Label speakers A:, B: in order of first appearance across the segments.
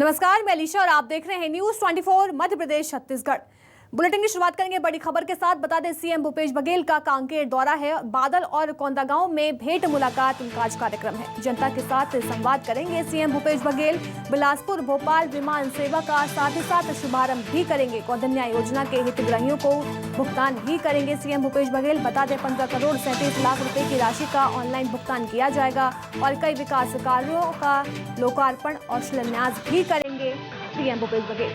A: नमस्कार, मैं अलीशा और आप देख रहे हैं न्यूज 24 मध्य प्रदेश छत्तीसगढ़। बुलेटिन की शुरुआत करेंगे बड़ी खबर के साथ। बता दें, सीएम भूपेश बघेल का कांकेर दौरा है। बादल और कोंडागांव में भेंट मुलाकात उनका आज कार्यक्रम है। जनता के साथ संवाद करेंगे सीएम भूपेश बघेल। बिलासपुर भोपाल विमान सेवा का साथ ही साथ शुभारंभ भी करेंगे। गोधन योजना के हितग्राहियों को भुगतान भी करेंगे सीएम भूपेश बघेल। बता दें, 15 करोड़ 37 लाख रुपए की राशि का ऑनलाइन भुगतान किया जाएगा और कई विकास कार्यों का लोकार्पण और शिलान्यास भी करेंगे सीएम भूपेश बघेल।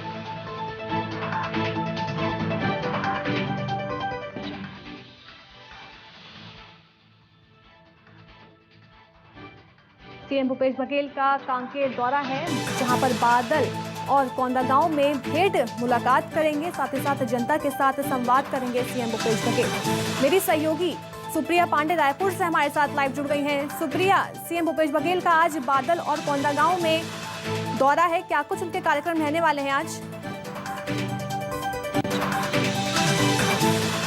A: सीएम भूपेश बघेल का कांकेर दौरा है, जहां पर बादल और कोंडागांव में भेंट मुलाकात करेंगे। साथ ही साथ जनता के साथ संवाद करेंगे सीएम भूपेश बघेल। मेरी सहयोगी सुप्रिया पांडे रायपुर से हमारे साथ लाइव जुड़ गई हैं। सुप्रिया, सीएम भूपेश बघेल का आज बादल और कोंडागांव में दौरा है, क्या कुछ उनके कार्यक्रम रहने वाले हैं आज?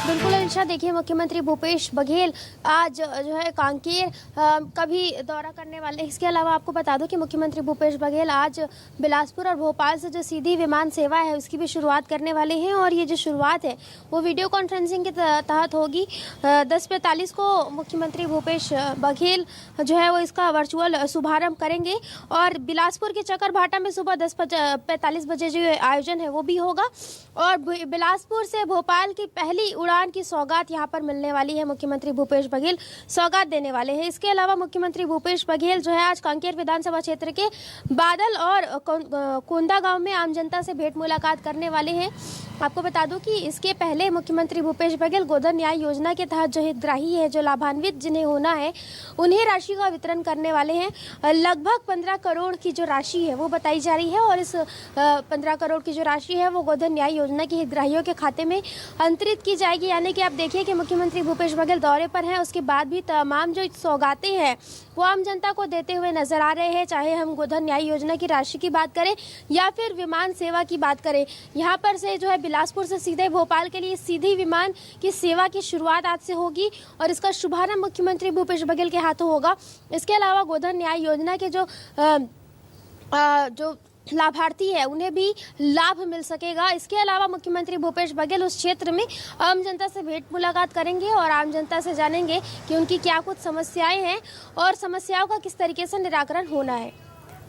B: बिल्कुल अलीशा, देखिए मुख्यमंत्री भूपेश बघेल आज जो है कांकेर का भी दौरा करने वाले हैं। इसके अलावा आपको बता दूं कि मुख्यमंत्री भूपेश बघेल आज बिलासपुर और भोपाल से जो सीधी विमान सेवा है उसकी भी शुरुआत करने वाले हैं। और ये जो शुरुआत है वो वीडियो कॉन्फ्रेंसिंग के तहत होगी। 10:45 को मुख्यमंत्री भूपेश बघेल जो है वो इसका वर्चुअल शुभारंभ करेंगे और बिलासपुर के चकरभाटा में सुबह 10:45 बजे जो आयोजन है वो भी होगा। और बिलासपुर से भोपाल की पहली उड़ान की सौगात यहां पर मिलने वाली है। मुख्यमंत्री भूपेश बघेल सौगात देने वाले हैं। इसके अलावा मुख्यमंत्री भूपेश बघेल जो है आज कांकेर विधानसभा क्षेत्र के बादल और कोंडागांव में आम जनता से भेंट मुलाकात करने वाले हैं। आपको बता दूं कि इसके पहले मुख्यमंत्री भूपेश बघेल गोधन न्याय योजना के तहत जो हितग्राही है, जो लाभान्वित जिन्हें होना है, उन्हें राशि का वितरण करने वाले हैं। लगभग 15 करोड़ की जो राशि है वो बताई जा रही है और इस 15 करोड़ की जो राशि है वो गोधन न्याय योजना के हितग्राहियों के खाते में अंतरित की जाएगी। यानी कि आप देखिए कि मुख्यमंत्री भूपेश बघेल दौरे पर हैं, उसके बाद भी तमाम जो सौगातें हैं वो आम जनता को देते हुए नजर आ रहे हैं। चाहे हम गोधन न्याय योजना की राशि की बात करें या फिर विमान सेवा की बात करें, यहाँ पर से जो है बिलासपुर से सीधे भोपाल के लिए सीधी विमान की सेवा की शुरुआत आज से होगी और इसका शुभारंभ मुख्यमंत्री भूपेश बघेल के हाथों होगा। इसके अलावा गोधन न्याय योजना के जो लाभार्थी है उन्हें भी लाभ मिल सकेगा। इसके अलावा मुख्यमंत्री भूपेश बघेल उस क्षेत्र में आम जनता से भेंट मुलाकात करेंगे और आम जनता से जानेंगे कि उनकी क्या कुछ समस्याएं हैं और समस्याओं का किस तरीके से निराकरण होना है।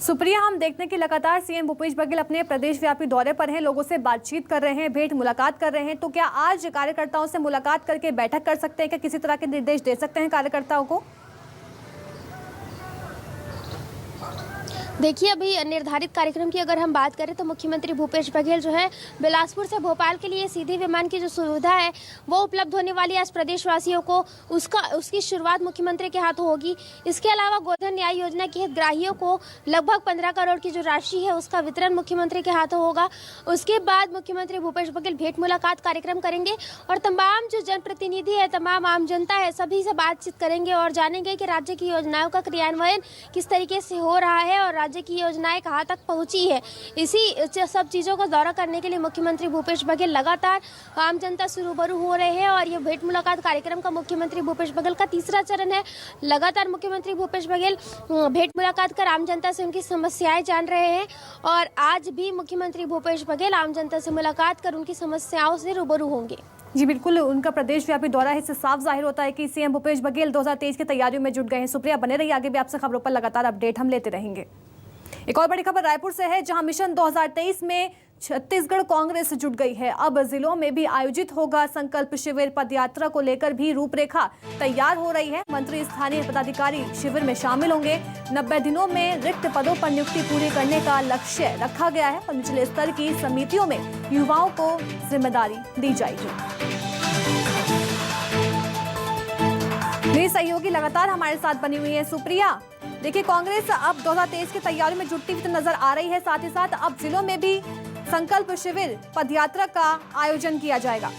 A: सुप्रिया, हम देखते हैं कि लगातार सीएम भूपेश बघेल अपने प्रदेश व्यापी दौरे पर हैं, लोगों से बातचीत कर रहे हैं, भेंट मुलाकात कर रहे हैं। तो क्या आज कार्यकर्ताओं से मुलाकात करके बैठक कर सकते हैं? क्या किसी तरह के निर्देश दे सकते हैं कार्यकर्ताओं को?
B: देखिए, अभी निर्धारित कार्यक्रम की अगर हम बात करें तो मुख्यमंत्री भूपेश बघेल जो है बिलासपुर से भोपाल के लिए सीधी विमान की जो सुविधा है वो उपलब्ध होने वाली है आज प्रदेशवासियों को। उसकी शुरुआत मुख्यमंत्री के हाथों होगी। इसके अलावा गोधन न्याय योजना के हितग्राहियों को लगभग 15 करोड़ की जो राशि है उसका वितरण मुख्यमंत्री के हाथों होगा। उसके बाद मुख्यमंत्री भूपेश बघेल भेंट मुलाकात कार्यक्रम करेंगे और तमाम जो जनप्रतिनिधि है, तमाम आम जनता है, सभी से बातचीत करेंगे और जानेंगे कि राज्य की योजनाओं का क्रियान्वयन किस तरीके से हो रहा है और राज्य की योजनाएं कहां तक पहुंची है। इसी सब चीजों का दौरा करने के लिए मुख्यमंत्री भूपेश बघेल लगातार आम जनता से रूबरू हो रहे हैं और ये भेंट मुलाकात कार्यक्रम का मुख्यमंत्री भूपेश बघेल का तीसरा चरण है। लगातार मुख्यमंत्री भूपेश बघेल भेंट मुलाकात कर आम जनता से उनकी समस्याएं जान रहे हैं और आज भी मुख्यमंत्री भूपेश बघेल आम जनता से मुलाकात कर उनकी समस्याओं से रूबरू होंगे।
A: जी बिल्कुल, उनका प्रदेश व्यापी दौरा है, इससे साफ जाहिर होता है कि सीएम भूपेश बघेल 2023 की तैयारियों में जुट गए हैं। सुप्रिया, बने रहिए, आगे भी आपसे खबरों पर लगातार अपडेट हम लेते रहेंगे। एक और बड़ी खबर रायपुर से है, जहां मिशन 2023 में छत्तीसगढ़ कांग्रेस जुट गई है। अब जिलों में भी आयोजित होगा संकल्प शिविर। पदयात्रा को लेकर भी रूपरेखा तैयार हो रही है। मंत्री, स्थानीय पदाधिकारी शिविर में शामिल होंगे। 90 दिनों में रिक्त पदों पर नियुक्ति पूरी करने का लक्ष्य रखा गया है और निचले स्तर की समितियों में युवाओं को जिम्मेदारी दी जाएगी। मेरी सहयोगी लगातार हमारे साथ बनी हुई है सुप्रिया। देखिए, कांग्रेस अब 2023 की तैयारियों में जुटती हुई तो नजर आ रही है, साथ ही साथ अब जिलों में भी संकल्प शिविर, पदयात्रा का आयोजन किया जाएगा।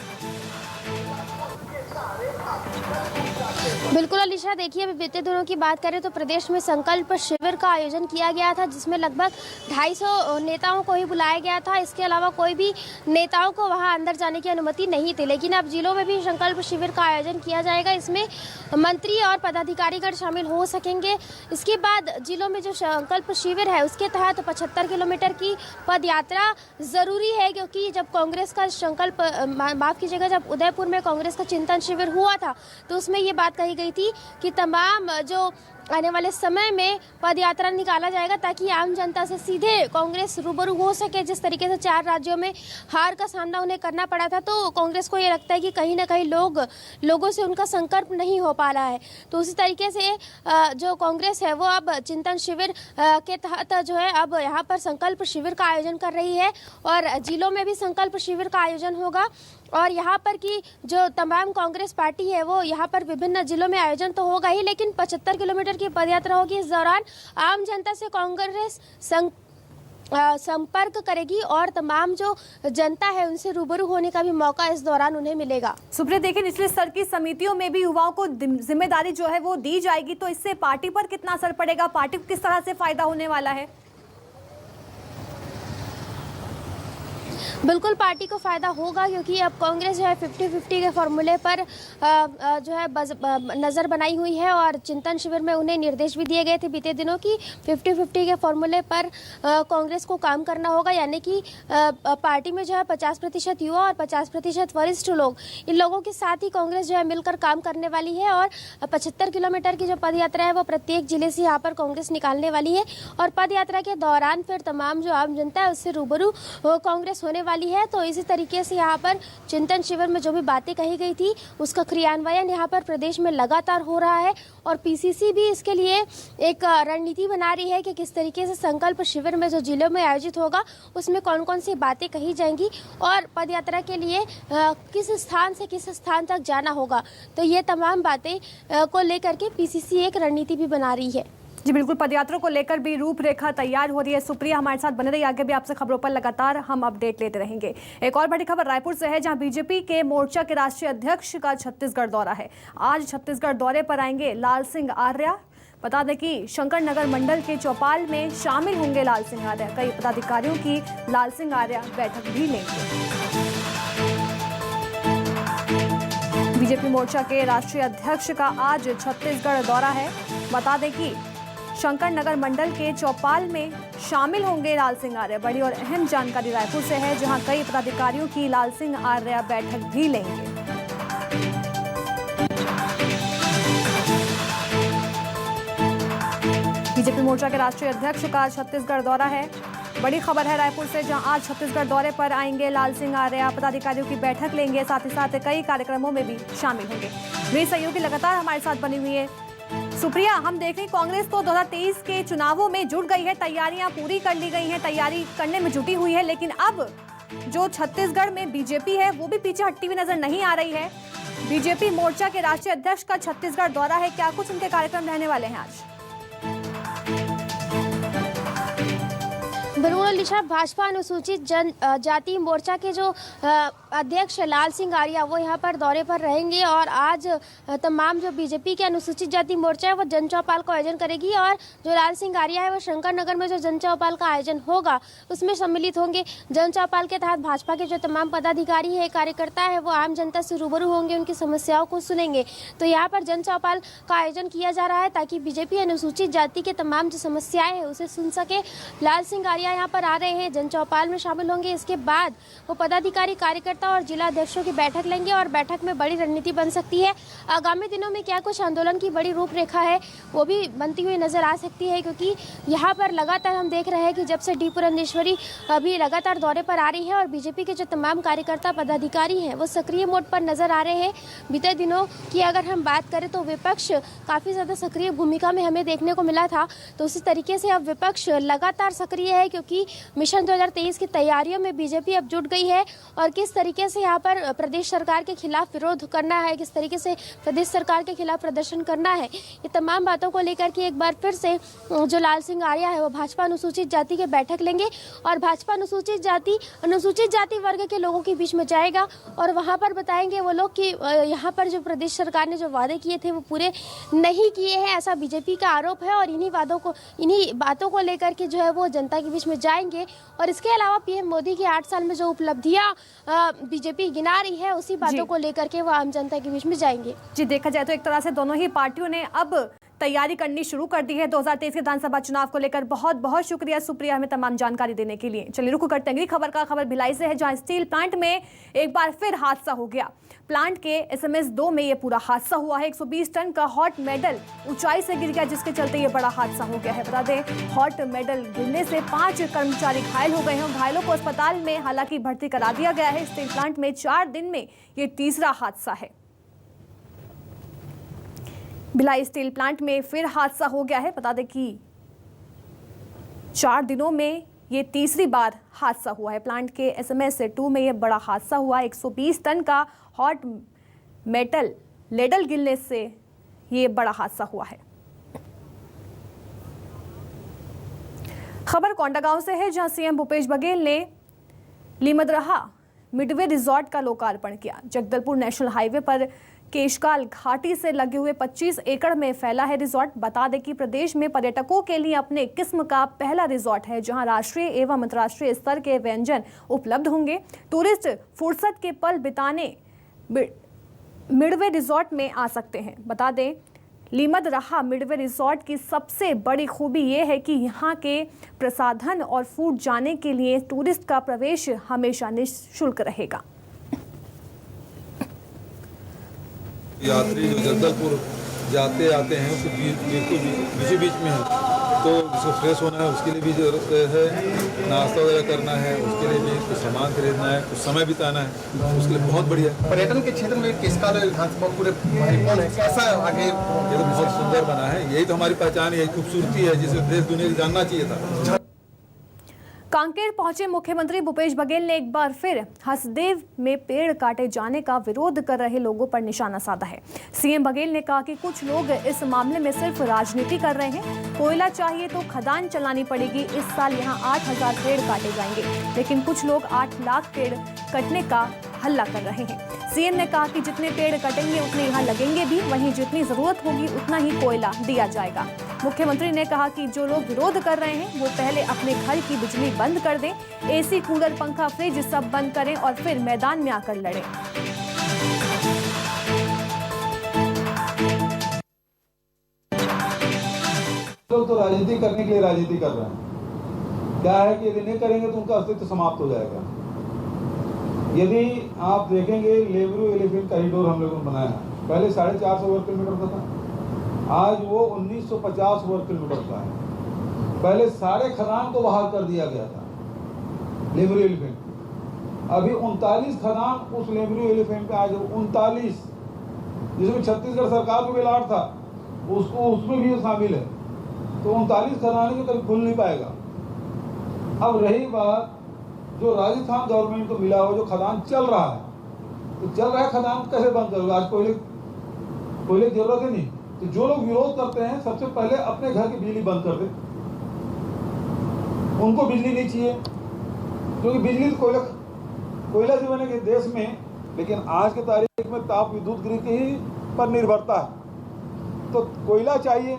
B: बिल्कुल अलीशा, देखिए अभी बीते दिनों की बात करें तो प्रदेश में संकल्प शिविर का आयोजन किया गया था, जिसमें लगभग 250 नेताओं को ही बुलाया गया था। इसके अलावा कोई भी नेताओं को वहां अंदर जाने की अनुमति नहीं थी। लेकिन अब जिलों में भी संकल्प शिविर का आयोजन किया जाएगा। इसमें मंत्री और पदाधिकारीगण शामिल हो सकेंगे। इसके बाद जिलों में जो संकल्प शिविर है उसके तहत 75 किलोमीटर की पद यात्रा जरूरी है, क्योंकि जब कांग्रेस का संकल्प माफ कीजिएगा जब उदयपुर में कांग्रेस का चिंतन शिविर हुआ था तो उसमें ये बात कही गई थी कि तमाम जो आने वाले समय में पद यात्रा निकाला जाएगा ताकि आम जनता से सीधे कांग्रेस रूबरू हो सके। जिस तरीके से 4 राज्यों में हार का सामना उन्हें करना पड़ा था, तो कांग्रेस को ये लगता है कि कहीं ना कहीं लोगों से उनका संकल्प नहीं हो पा रहा है। तो उसी तरीके से जो कांग्रेस है वो अब चिंतन शिविर के तहत जो है अब यहाँ पर संकल्प शिविर का आयोजन कर रही है और जिलों में भी संकल्प शिविर का आयोजन होगा। और यहाँ पर की जो तमाम कांग्रेस पार्टी है वो यहाँ पर विभिन्न जिलों में आयोजन तो होगा ही, लेकिन 75 किलोमीटर की पदयात्रा होगी। इस दौरान आम जनता से कांग्रेस संपर्क करेगी और तमाम जो जनता है उनसे रूबरू होने का भी मौका इस दौरान उन्हें मिलेगा।
A: सुप्रिया, देखिए निचले स्तर की समितियों में भी युवाओं को जिम्मेदारी जो है वो दी जाएगी, तो इससे पार्टी पर कितना असर पड़ेगा, पार्टी को किस तरह से फायदा होने वाला है?
B: बिल्कुल पार्टी को फायदा होगा, क्योंकि अब कांग्रेस जो है 50-50 के फॉर्मूले पर जो है नज़र बनाई हुई है और चिंतन शिविर में उन्हें निर्देश भी दिए गए थे बीते दिनों की 50-50 के फॉर्मूले पर कांग्रेस को काम करना होगा। यानी कि पार्टी में जो है 50% युवा और 50% वरिष्ठ लोग, इन लोगों के साथ ही कांग्रेस जो है मिलकर काम करने वाली है। और 75 किलोमीटर की जो पद यात्रा है वो प्रत्येक जिले से यहाँ पर कांग्रेस निकालने वाली है और पद यात्रा के दौरान फिर तमाम जो आम जनता है उससे रूबरू कांग्रेस होने वाली है। तो इसी तरीके से यहाँ पर चिंतन शिविर में जो भी बातें कही गई थी उसका क्रियान्वयन यहाँ पर प्रदेश में लगातार हो रहा है और पीसीसी भी इसके लिए एक रणनीति बना रही है कि किस तरीके से संकल्प शिविर में जो जिलों में आयोजित होगा उसमें कौन कौन सी बातें कही जाएंगी और पदयात्रा के लिए किस स्थान से किस स्थान तक जाना होगा। तो ये तमाम बातें को लेकर के पीसीसी एक रणनीति भी बना रही है।
A: जी बिल्कुल, पदयात्रा को लेकर भी रूपरेखा तैयार हो रही है। सुप्रिया हमारे साथ बने रही, आगे भी आपसे खबरों पर लगातार हम अपडेट लेते रहेंगे। एक और बड़ी खबर रायपुर से है, जहां बीजेपी के मोर्चा के राष्ट्रीय अध्यक्ष का छत्तीसगढ़ दौरा है। आज छत्तीसगढ़ दौरे पर आएंगे लाल सिंह आर्या। बता दें कि शंकर नगर मंडल के चौपाल में शामिल होंगे लाल सिंह आर्या। कई पदाधिकारियों की लाल सिंह आर्या बैठक भी लेंगे। बीजेपी मोर्चा के राष्ट्रीय अध्यक्ष का आज छत्तीसगढ़ दौरा है। बता दें कि शंकर नगर मंडल के चौपाल में शामिल होंगे लाल सिंह आर्या। बड़ी और अहम जानकारी रायपुर से है, जहां कई पदाधिकारियों की लाल सिंह आर्या बैठक भी लेंगे। बीजेपी मोर्चा के राष्ट्रीय अध्यक्ष का छत्तीसगढ़ दौरा है। बड़ी खबर है रायपुर से, जहां आज छत्तीसगढ़ दौरे पर आएंगे लाल सिंह आर्या, पदाधिकारियों की बैठक लेंगे, साथ ही साथ कई कार्यक्रमों में भी शामिल होंगे। मेरी सहयोगी लगातार हमारे साथ बनी हुई है। सुप्रिया, हम देख रहे हैं कांग्रेस तो 2023 के चुनावों में जुट गई है, तैयारियां पूरी कर ली गई हैं, तैयारी करने में जुटी हुई है, लेकिन अब जो छत्तीसगढ़ में बीजेपी है वो भी पीछे हटती हुई नजर नहीं आ रही है। बीजेपी मोर्चा के राष्ट्रीय अध्यक्ष का छत्तीसगढ़ दौरा है, क्या कुछ उनके कार्यक्रम रहने वाले हैं आज?
B: बिल्कुल अलीशा, भाजपा अनुसूचित जनजाति मोर्चा के जो अध्यक्ष लाल सिंह आर्या वो यहाँ पर दौरे पर रहेंगे और आज तमाम जो बीजेपी के अनुसूचित जाति मोर्चा है वो जन चौपाल का आयोजन करेगी और जो लाल सिंह आर्या है वो शंकर नगर में जो जन चौपाल का आयोजन होगा उसमें सम्मिलित होंगे। जन चौपाल के तहत भाजपा के जो तमाम पदाधिकारी है, कार्यकर्ता है, वो आम जनता से रूबरू होंगे, उनकी समस्याओं को सुनेंगे। तो यहाँ पर जन चौपाल का आयोजन किया जा रहा है ताकि बीजेपी अनुसूचित जाति के तमाम जो समस्याएं है उसे सुन सके। लाल सिंह आर्या यहाँ पर आ रहे हैं, जन चौपाल में शामिल होंगे। इसके बाद वो पदाधिकारी, कार्यकर्ता और जिला अध्यक्षों की बैठक लेंगे और बैठक में बड़ी रणनीति बन सकती है। आगामी दिनों में क्या कुछ आंदोलन की बड़ी रूपरेखा है वो भी बनती हुई नजर आ सकती है, क्योंकि यहाँ पर लगातार हम देख रहे हैं कि जब से डी पुरंदेश्वरी अभी लगातार दौरे पर आ रही है और बीजेपी के जो तमाम कार्यकर्ता पदाधिकारी हैं वो सक्रिय मोड पर नजर आ रहे हैं। बीते दिनों की अगर हम बात करें तो विपक्ष काफी ज्यादा सक्रिय भूमिका में हमें देखने को मिला था, तो उसी तरीके से अब विपक्ष लगातार सक्रिय है, क्योंकि कि मिशन 2023 की तैयारियों में बीजेपी अब जुट गई है और किस तरीके से यहाँ पर प्रदेश सरकार के खिलाफ विरोध करना है, किस तरीके से प्रदेश सरकार के खिलाफ प्रदर्शन करना है, ये तमाम बातों को लेकर के एक बार फिर से जो लाल सिंह आर्या है वो भाजपा अनुसूचित जाति के बैठक लेंगे और भाजपा अनुसूचित जाति वर्ग के लोगों के बीच में जाएगा और वहाँ पर बताएंगे वो लोग कि यहाँ पर जो प्रदेश सरकार ने जो वादे किए थे वो पूरे नहीं किए हैं, ऐसा बीजेपी का आरोप है और इन्हीं बातों को लेकर के जो है वो जनता के बीच में जाएंगे। और इसके अलावा पीएम मोदी की 8 साल में जो उपलब्धियां बीजेपी गिना रही है उसी बातों को लेकर के वो आम जनता के बीच में जाएंगे।
A: जी, देखा जाए तो एक तरह से दोनों ही पार्टियों ने अब तैयारी करनी शुरू कर दी है 2023 विधानसभा चुनाव को लेकर। बहुत बहुत शुक्रिया सुप्रिया हमें तमाम जानकारी देने के लिए। चलिए रुक करते हैं अगली खबर भिलाई से है, जहां स्टील प्लांट में एक बार फिर हादसा हो गया। प्लांट के SMS 2 में ये पूरा हादसा हुआ है। 120 टन का हॉट मेटल ऊंचाई से गिर गया, जिसके चलते ये बड़ा हादसा हो गया है। बता दें, हॉट मेटल गिरने से 5 कर्मचारी घायल हो गए हैं। घायलों को अस्पताल में हालांकि भर्ती करा दिया गया है। स्टील प्लांट में 4 दिन में ये तीसरा हादसा है। भिलाई स्टील प्लांट में फिर हादसा हो गया है। बता दें कि 4 दिनों में ये तीसरी बार हादसा हुआ है। प्लांट के SMS 2 में ये बड़ा हादसा हुआ। 120 टन का हॉट मेटल लेडल गिरने से ये बड़ा हादसा हुआ है। खबर कोंडागांव से है, जहां सीएम भूपेश बघेल ने लीमदरहा मिडवे रिजॉर्ट का लोकार्पण किया। जगदलपुर नेशनल हाईवे पर केशकाल घाटी से लगे हुए 25 एकड़ में फैला है रिजॉर्ट। बता दें कि प्रदेश में पर्यटकों के लिए अपने किस्म का पहला रिजॉर्ट है, जहां राष्ट्रीय एवं अंतर्राष्ट्रीय स्तर के व्यंजन उपलब्ध होंगे। टूरिस्ट फुर्सत के पल बिताने मिडवे रिजॉर्ट में आ सकते हैं। बता दें, लीमदरहा मिडवे रिजॉर्ट की सबसे बड़ी खूबी ये है कि यहाँ के प्रसाधन और फूड जाने के लिए टूरिस्ट का प्रवेश हमेशा निःशुल्क रहेगा।
C: यात्री जो जगदलपुर जाते आते हैं उसके बीचों बीच में है, तो जिसको फ्रेश होना है उसके लिए भी जरूरत है, नाश्ता वगैरह करना है उसके लिए भी, कुछ सामान खरीदना है, कुछ समय बिताना है, उसके लिए बहुत बढ़िया।
D: पर्यटन के क्षेत्र में केशकाल विधानसभा पूरे कैसा आगे,
C: ये तो बहुत सुंदर बना है। यही तो हमारी पहचान है, यही खूबसूरती है जिसे देश दुनिया को जानना चाहिए था।
A: कांकेर पहुंचे मुख्यमंत्री भूपेश बघेल ने एक बार फिर हसदेव में पेड़ काटे जाने का विरोध कर रहे लोगों पर निशाना साधा है। सीएम बघेल ने कहा कि कुछ लोग इस मामले में सिर्फ राजनीति कर रहे हैं। कोयला चाहिए तो खदान चलानी पड़ेगी। इस साल यहां 8000 पेड़ काटे जाएंगे, लेकिन कुछ लोग 8 लाख पेड़ कटने का हल्ला कर रहे हैं। सीएम ने कहा कि जितने पेड़ कटेंगे उतने यहाँ लगेंगे भी, वहीं जितनी जरूरत होगी उतना ही कोयला दिया जाएगा। मुख्यमंत्री ने कहा कि जो लोग विरोध कर रहे हैं वो पहले अपने घर की बिजली बंद कर दें, एसी, कूलर, पंखा, फ्रिज सब बंद करें और फिर मैदान में आकर लड़ें।
C: लोग तो राजनीति करने के लिए राजनीति कर रहे हैं। क्या है कि यदि नहीं करेंगे तो उनका अस्तित्व समाप्त हो जाएगा। यदि आप देखेंगे, लेबरू एलिफेंट कॉरिडोर हम लोगों ने बनाया, पहले 450 वर्ग किलोमीटर का था, आज वो 1950 वर्ग किलोमीटर का है। पहले सारे खदान को बहाल कर दिया गया था लेबरू एलिफेंट। अभी 39 खदान उस लेबरू एलिफेंट पे, आज 39, जिसमें छत्तीसगढ़ सरकार को भी लाभ था, उसमें भी शामिल है। तो 39 खदान को कभी खुल नहीं पाएगा। अब रही बात जो राजस्थान गवर्नमेंट को मिला हो, जो खदान चल रहा है, तो चल रहा है खदान कैसे बंद करोगे? आज कोयले की जरूरत है नहीं। तो जो लोग विरोध करते हैं सबसे पहले अपने घर की बिजली बंद कर दे। उनको बिजली नहीं चाहिए, क्योंकि बिजली तो कोयला से बने के देश में, लेकिन आज के तारीख में ताप विद्युत ग्रिड के ही पर निर्भरता है। तो कोयला चाहिए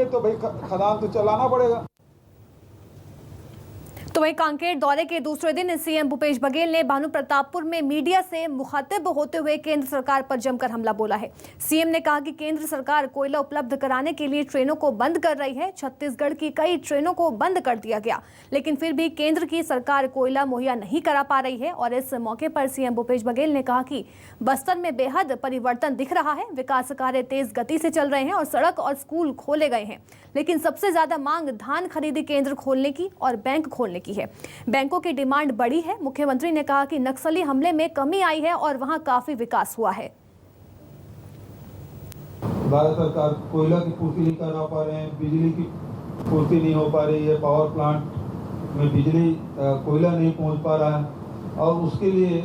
C: तो भाई खदान तो चलाना पड़ेगा।
A: तो वहीं कांकेर दौरे के दूसरे दिन सीएम भूपेश बघेल ने भानु प्रतापपुर में मीडिया से मुखातिब होते हुए केंद्र सरकार पर जमकर हमला बोला है। सीएम ने कहा कि केंद्र सरकार कोयला उपलब्ध कराने के लिए ट्रेनों को बंद कर रही है। छत्तीसगढ़ की कई ट्रेनों को बंद कर दिया गया, लेकिन फिर भी केंद्र की सरकार कोयला मुहैया नहीं करा पा रही है। और इस मौके पर सीएम भूपेश बघेल ने कहा कि बस्तर में बेहद परिवर्तन दिख रहा है। विकास कार्य तेज गति से चल रहे हैं और सड़क और स्कूल खोले गए हैं, लेकिन सबसे ज्यादा मांग धान खरीदी केंद्र खोलने की और बैंक खोलने की है। बैंकों की डिमांड बढ़ी है। मुख्यमंत्री ने कहा कि नक्सली हमले में कमी आई है और वहां काफी विकास हुआ है।
C: भारत सरकार कोयला की पूर्ति नहीं करा पा रहे हैं, बिजली की पूर्ति नहीं हो पा रही है, पावर प्लांट में बिजली कोयला नहीं पहुंच पा रहा है। और उसके लिए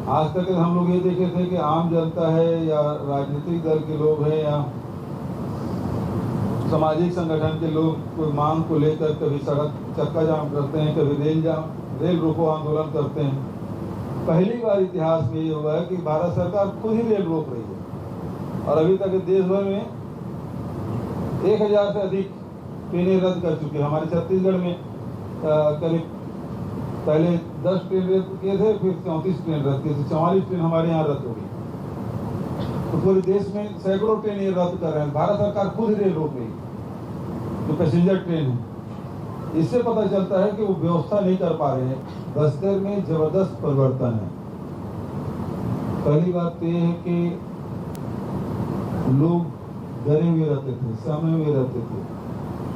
C: आज तक हम लोग ये देखे थे कि आम जनता है या राजनीतिक दल के लोग हैं या सामाजिक संगठन के लोग कोई मांग को लेकर कभी सड़क चक्का जाम करते हैं, कभी रेल रोको आंदोलन करते हैं। पहली बार इतिहास में ये हुआ है कि भारत सरकार खुद ही रेल रोक रही है और अभी तक देश भर में 1000 से अधिक ट्रेनें रद्द कर चुकी है। हमारे छत्तीसगढ़ में करीब पहले 10 ट्रेन रद्द किए थे, फिर 34 ट्रेन रद्द किए थे, 44 ट्रेन हमारे यहाँ रद्द हो गई। तो पूरे देश में सैकड़ों ट्रेन ये रद्द कर रहे हैं। भारत सरकार खुद रेल रोक रही है जो पैसेंजर ट्रेन है। इससे पता चलता है कि वो व्यवस्था नहीं कर पा रहे हैं। बस्तर में जबरदस्त परिवर्तन है। पहली बात तो ये है कि लोग डरे हुए रहते थे, सहमे हुए रहते थे।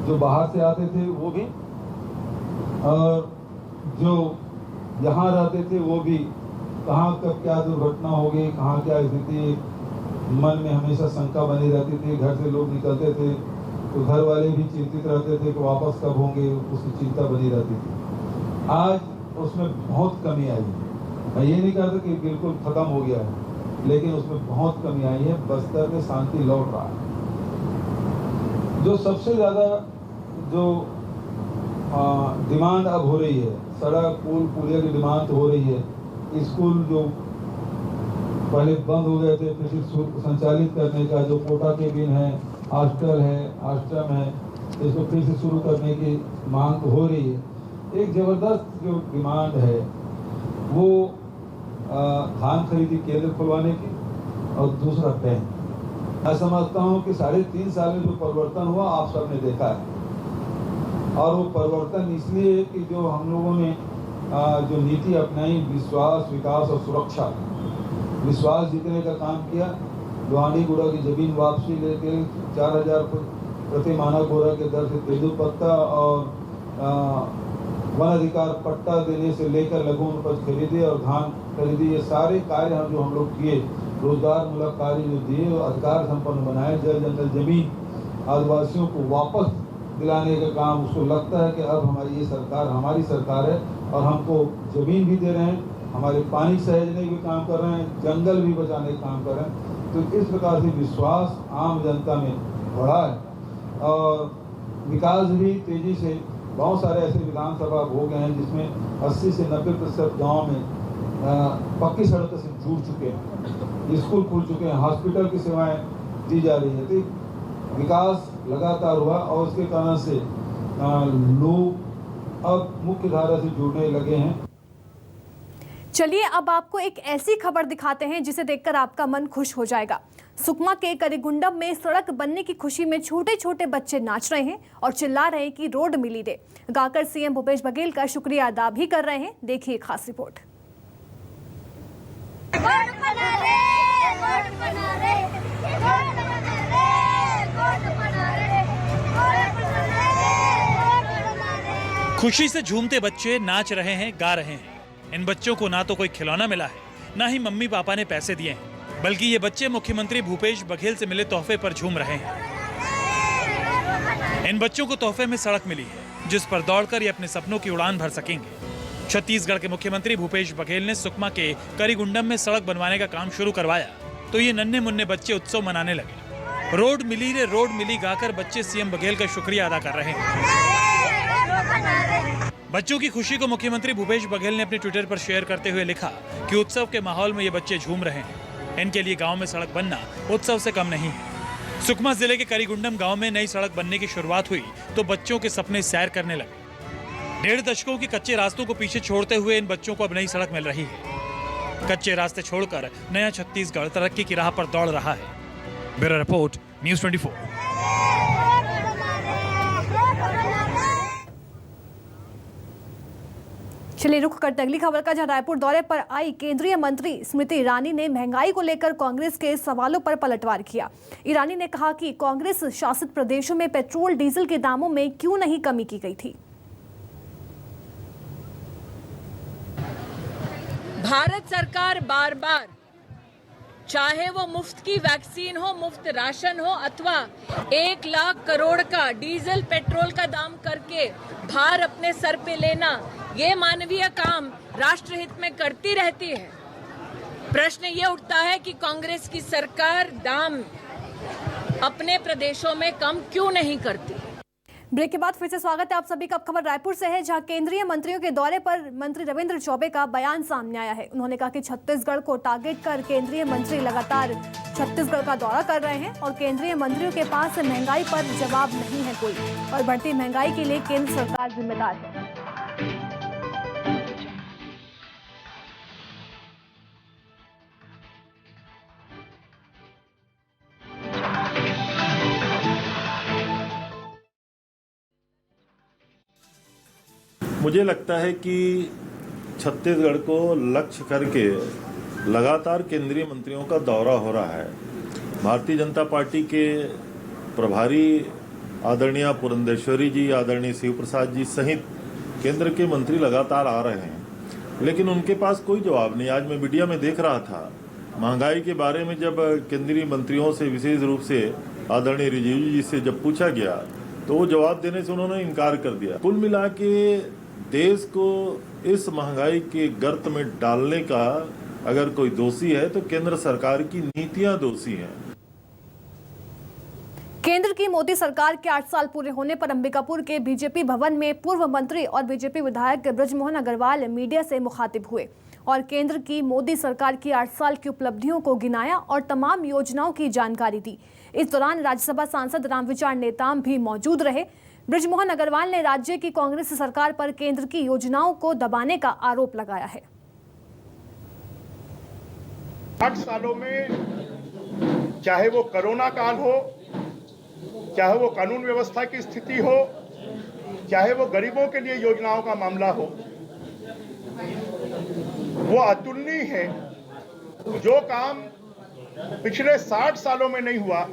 C: जो बाहर से आते थे वो भी और जो यहाँ रहते थे वो भी, कहाँ कब क्या दुर्घटना हो गई, कहाँ क्या स्थिति, मन में हमेशा शंका बनी रहती थी। घर से लोग निकलते थे तो घर वाले भी चिंतित रहते थे कि वापस कब होंगे, उसकी चिंता बनी रहती थी। आज उसमें बहुत कमी आई है। मैं ये नहीं कहता कि बिल्कुल खत्म हो गया है, लेकिन उसमें बहुत कमी आई है। बस्तर में शांति लौट रहा है। जो सबसे ज्यादा जो डिमांड अब हो रही है, सड़क पुल पुलिया की डिमांड हो रही है। स्कूल जो पहले बंद हो गए थे फिर से संचालित करने का, जो कोटा के बिन है, हॉस्टल है, आश्रम है, इसको फिर से शुरू करने की मांग हो रही है। एक जबरदस्त जो डिमांड है वो धान खरीदी केंद्र खुलवाने की और दूसरा बैंक। मैं समझता हूँ कि 3.5 साल में जो परिवर्तन हुआ आप सबने देखा है। और वो परिवर्तन इसलिए कि जो हम लोगों ने जो नीति अपनाई, विश्वास, विकास और सुरक्षा, विश्वास जीतने का काम किया। लोहानी गुड़ा की जमीन वापसी लेके 4000 प्रति मानक बोरा के दर से तेजू पत्ता और वन अधिकार पट्टा देने से लेकर लघु उपज खरीदी और धान खरीदी, ये सारे कार्य जो हम लोग किए, रोजगार मूलक कार्य जो दिए, अधिकार संपन्न बनाए, जल जंगल जमीन आदिवासियों को वापस दिलाने का काम। उसको लगता है कि अब हमारी ये सरकार हमारी सरकार है और हमको जमीन भी दे रहे हैं, हमारे पानी सहेजने के काम कर रहे हैं, जंगल भी बचाने का काम कर रहे हैं। तो इस प्रकार से विश्वास आम जनता में बढ़ा है और विकास भी तेजी से। बहुत सारे ऐसे विधानसभा हो गए हैं जिसमें 80 से 90% गाँव में पक्की सड़क से जुड़ चुके हैं, स्कूल खुल चुके हैं, हॉस्पिटल की सेवाएं दी जा रही है। तो विकास लगातार हुआ और उसके कारण से लोग अब मुख्य धारा से जुड़ने लगे हैं।
A: चलिए अब आपको एक ऐसी खबर दिखाते हैं जिसे देखकर आपका मन खुश हो जाएगा। सुकमा के करीगुंडम में सड़क बनने की खुशी में छोटे छोटे बच्चे नाच रहे हैं और चिल्ला रहे हैं कि रोड मिली दे। गाकर सीएम भूपेश बघेल का शुक्रिया अदा भी कर रहे हैं। देखिए खास रिपोर्ट।
E: खुशी से झूमते बच्चे नाच रहे हैं, गा रहे हैं। इन बच्चों को ना तो कोई खिलौना मिला है, ना ही मम्मी पापा ने पैसे दिए हैं, बल्कि ये बच्चे मुख्यमंत्री भूपेश बघेल से मिले तोहफे पर झूम रहे हैं। इन बच्चों को तोहफे में सड़क मिली है जिस पर दौड़कर ये अपने सपनों की उड़ान भर सकेंगे। छत्तीसगढ़ के मुख्यमंत्री भूपेश बघेल ने सुकमा के करीगुंडम में सड़क बनवाने का काम शुरू करवाया तो ये नन्हे मुन्ने बच्चे उत्सव मनाने लगे। रोड मिली रे रोड मिली गाकर बच्चे सीएम बघेल का शुक्रिया अदा कर रहे हैं। बच्चों की खुशी को मुख्यमंत्री भूपेश बघेल ने अपने ट्विटर पर शेयर करते हुए लिखा कि उत्सव के माहौल में ये बच्चे झूम रहे हैं। इनके लिए गांव में सड़क बनना उत्सव से कम नहीं है। सुकमा जिले के करीगुंडम गांव में नई सड़क बनने की शुरुआत हुई तो बच्चों के सपने सैर करने लगे। 1.5 दशकों के कच्चे रास्तों को पीछे छोड़ते हुए इन बच्चों को अब नई सड़क मिल रही है। कच्चे रास्ते छोड़कर नया छत्तीसगढ़ तरक्की की राह पर दौड़ रहा है। Bureau report, news 24।
A: चलिए रुख करते अगली खबर का, जहां रायपुर दौरे पर आई केंद्रीय मंत्री स्मृति ईरानी ने महंगाई को लेकर कांग्रेस के सवालों पर पलटवार किया। ईरानी ने कहा कि कांग्रेस शासित प्रदेशों में पेट्रोल डीजल के दामों में क्यों नहीं कमी की गई थी।
F: भारत सरकार बार बार चाहे वो मुफ्त की वैक्सीन हो, मुफ्त राशन हो, अथवा 1 लाख करोड़ का डीजल पेट्रोल का दाम करके भार अपने सर पे लेना, ये मानवीय काम राष्ट्रहित में करती रहती है। प्रश्न ये उठता है कि कांग्रेस की सरकार दाम अपने प्रदेशों में कम क्यों नहीं करती।
A: ब्रेक के बाद फिर से स्वागत है आप सभी का। अब खबर रायपुर से है, जहां केंद्रीय मंत्रियों के दौरे पर मंत्री रविंद्र चौबे का बयान सामने आया है। उन्होंने कहा कि छत्तीसगढ़ को टारगेट कर केंद्रीय मंत्री लगातार छत्तीसगढ़ का दौरा कर रहे हैं और केंद्रीय मंत्रियों के पास महंगाई पर जवाब नहीं है कोई, और बढ़ती महंगाई के लिए केंद्र सरकार जिम्मेदार है।
G: मुझे लगता है कि छत्तीसगढ़ को लक्ष्य करके लगातार केंद्रीय मंत्रियों का दौरा हो रहा है। भारतीय जनता पार्टी के प्रभारी आदरणीय पुरंदेश्वरी जी, आदरणीय शिव प्रसाद जी सहित केंद्र के मंत्री लगातार आ रहे हैं, लेकिन उनके पास कोई जवाब नहीं। आज मैं मीडिया में देख रहा था, महंगाई के बारे में जब केंद्रीय मंत्रियों से विशेष रूप से आदरणीय रिजिजू जी से जब पूछा गया तो वो जवाब देने से उन्होंने इनकार कर दिया। कुल मिला के देश को इस महंगाई के गर्त में डालने का अगर कोई दोषी है तो केंद्र सरकार की नीतियां दोषी हैं।
A: केंद्र की मोदी सरकार के 8 साल पूरे होने पर अंबिकापुर के बीजेपी भवन में पूर्व मंत्री और बीजेपी विधायक बृजमोहन अग्रवाल मीडिया से मुखातिब हुए और केंद्र की मोदी सरकार की 8 साल की उपलब्धियों को गिनाया और तमाम योजनाओं की जानकारी दी। इस दौरान राज्यसभा सांसद रामविचार नेताम भी मौजूद रहे। बृजमोहन अग्रवाल ने राज्य की कांग्रेस सरकार पर केंद्र की योजनाओं को दबाने का आरोप लगाया है।
H: 8 सालों में चाहे वो कोरोना काल हो, चाहे वो कानून व्यवस्था की स्थिति हो, चाहे वो गरीबों के लिए योजनाओं का मामला हो, वो अतुलनीय है। जो काम पिछले 60 सालों में नहीं हुआ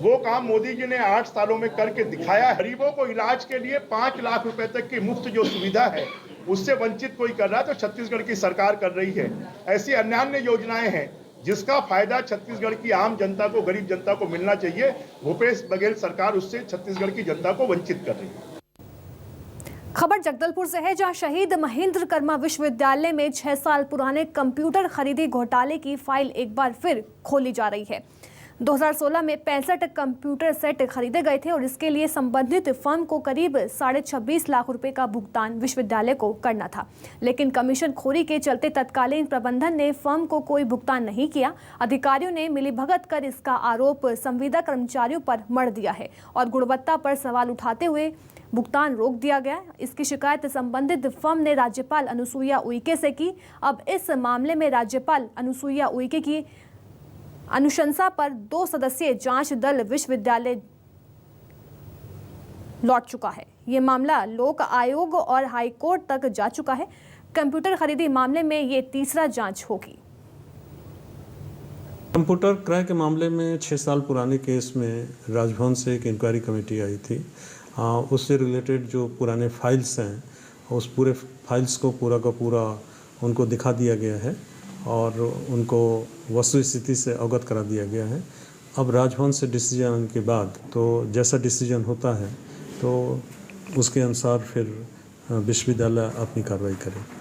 H: वो काम मोदी जी ने 8 सालों में करके दिखाया। गरीबों को इलाज के लिए 5 लाख रुपए तक की मुफ्त जो सुविधा है उससे वंचित कोई कर रहा है तो छत्तीसगढ़ की सरकार कर रही है। ऐसी अन्य योजनाएं हैं जिसका फायदा छत्तीसगढ़ की आम जनता को, गरीब जनता को मिलना चाहिए। भूपेश बघेल सरकार उससे छत्तीसगढ़ की जनता को वंचित कर रही है।
A: खबर जगदलपुर से है, जहां शहीद महेंद्र कर्मा विश्वविद्यालय में 6 साल पुराने कंप्यूटर खरीदी घोटाले की फाइल एक बार फिर खोली जा रही है। 2016 में 65 कंप्यूटर सेट खरीदे गए थे और इसके लिए संबंधित फर्म को करीब 26.5 लाख रुपए का भुगतान विश्वविद्यालय को करना था, लेकिन कमीशन खोरी के चलते तत्कालीन प्रबंधन ने फर्म को कोई भुगतान नहीं किया। अधिकारियों ने मिलीभगत कर इसका आरोप संविदा कर्मचारियों पर मढ़ दिया है और गुणवत्ता पर सवाल उठाते हुए भुगतान रोक दिया गया। इसकी शिकायत संबंधित फर्म ने राज्यपाल अनुसुईया उइके से की। अब इस मामले में राज्यपाल अनुसुईया उइके की अनुशंसा पर 2 सदस्यीय जांच दल विश्वविद्यालय लौट चुका है। ये मामला लोक आयोग और हाईकोर्ट तक जा चुका है। कंप्यूटर खरीदी मामले में ये तीसरा जांच होगी।
I: कंप्यूटर क्रय के मामले में 6 साल पुराने केस में राजभवन से एक इंक्वायरी कमेटी आई थी। उससे रिलेटेड जो पुराने फाइल्स हैं उस पूरे फाइल्स को पूरा का पूरा उनको दिखा दिया गया है और उनको वस्तुस्थिति से अवगत करा दिया गया है। अब राजभवन से डिसीजन के बाद तो जैसा डिसीजन होता है तो उसके अनुसार फिर विश्वविद्यालय अपनी कार्रवाई करे।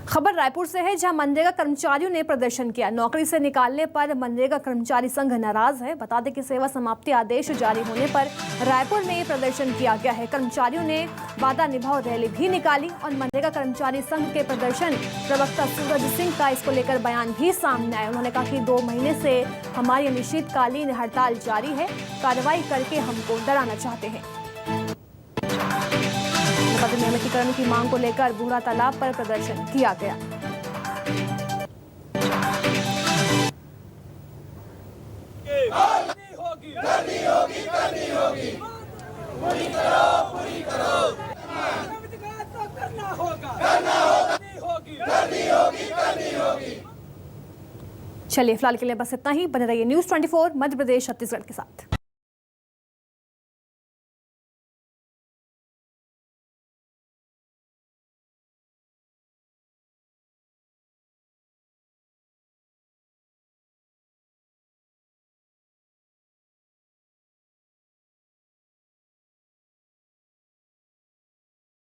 A: खबर रायपुर से है, जहां मनरेगा कर्मचारियों ने प्रदर्शन किया। नौकरी से निकालने पर मनरेगा कर्मचारी संघ नाराज है। बता दें कि सेवा समाप्ति आदेश जारी होने पर रायपुर में ये प्रदर्शन किया गया है। कर्मचारियों ने वादा निभाओ रैली भी निकाली और मनरेगा कर्मचारी संघ के प्रदर्शन प्रवक्ता सूरज सिंह का इसको लेकर बयान भी सामने आया। उन्होंने कहा कि 2 महीने से हमारी अनिश्चितकालीन हड़ताल जारी है, कार्रवाई करके हमको डराना चाहते हैं। नियमितीकरण की मांग को लेकर बूढ़ा तालाब पर प्रदर्शन किया गया। चलिए फिलहाल के लिए बस इतना ही। बने रहिए न्यूज़ 24 मध्य प्रदेश छत्तीसगढ़ के साथ।